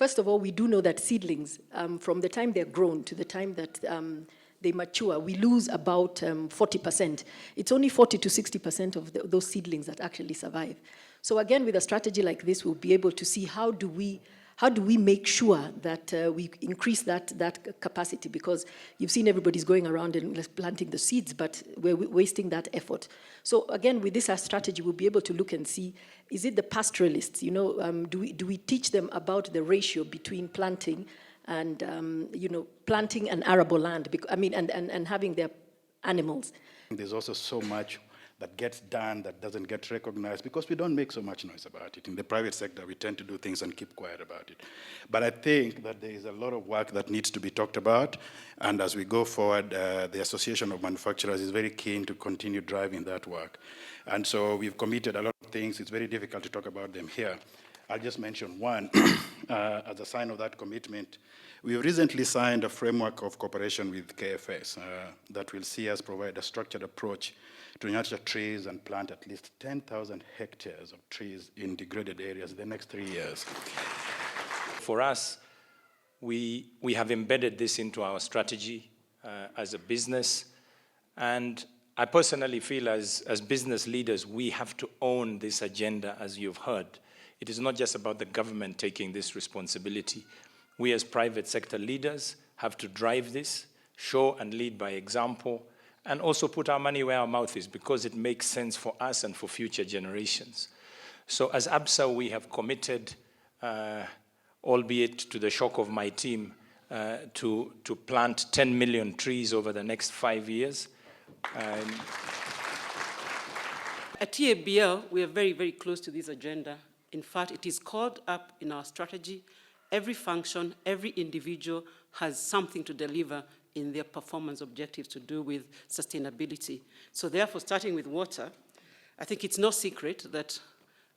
First of all, we do know that seedlings, from the time they're grown to the time that they mature, we lose about 40%. It's only 40 to 60% of those seedlings that actually survive. So again, with a strategy like this, we'll be able to see how do we make sure that we increase that capacity, because you've seen everybody's going around and planting the seeds, but we're wasting that effort. So again, with this strategy, we'll be able to look and see, is it the pastoralists, do we teach them about the ratio between planting and, planting an arable land, and having their animals. There's also so much that gets done that doesn't get recognized because we don't make so much noise about it. In the private sector, we tend to do things and keep quiet about it. But I think that there is a lot of work that needs to be talked about, and as we go forward, the Association of Manufacturers is very keen to continue driving that work. And so we've committed a lot of things. It's very difficult to talk about them here. I'll just mention one. As a sign of that commitment, we've recently signed a framework of cooperation with KFS that will see us provide a structured approach to nurture trees and plant at least 10,000 hectares of trees in degraded areas in the next 3 years. For us, we have embedded this into our strategy as a business, and I personally feel as business leaders, we have to own this agenda, as you've heard. It is not just about the government taking this responsibility. We as private sector leaders have to drive this, show and lead by example, and also put our money where our mouth is, because it makes sense for us and for future generations. So as ABSA, we have committed, albeit to the shock of my team, to plant 10 million trees over the next 5 years. At TABL, we are very, very close to this agenda. In fact, it is called up in our strategy. Every function, every individual has something to deliver in their performance objectives to do with sustainability. So therefore, starting with water, I think it's no secret that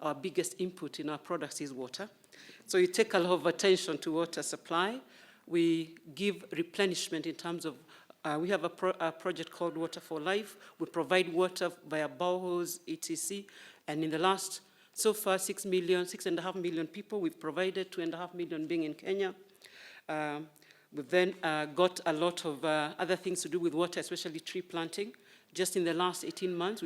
our biggest input in our products is water. So you take a lot of attention to water supply. We give replenishment in terms of, we have a project called Water for Life. We provide water via boreholes, etc. And in the last, so far, 6.5 million people we've provided, 2.5 million being in Kenya. We've then got a lot of other things to do with water, especially tree planting. Just in the last 18 months,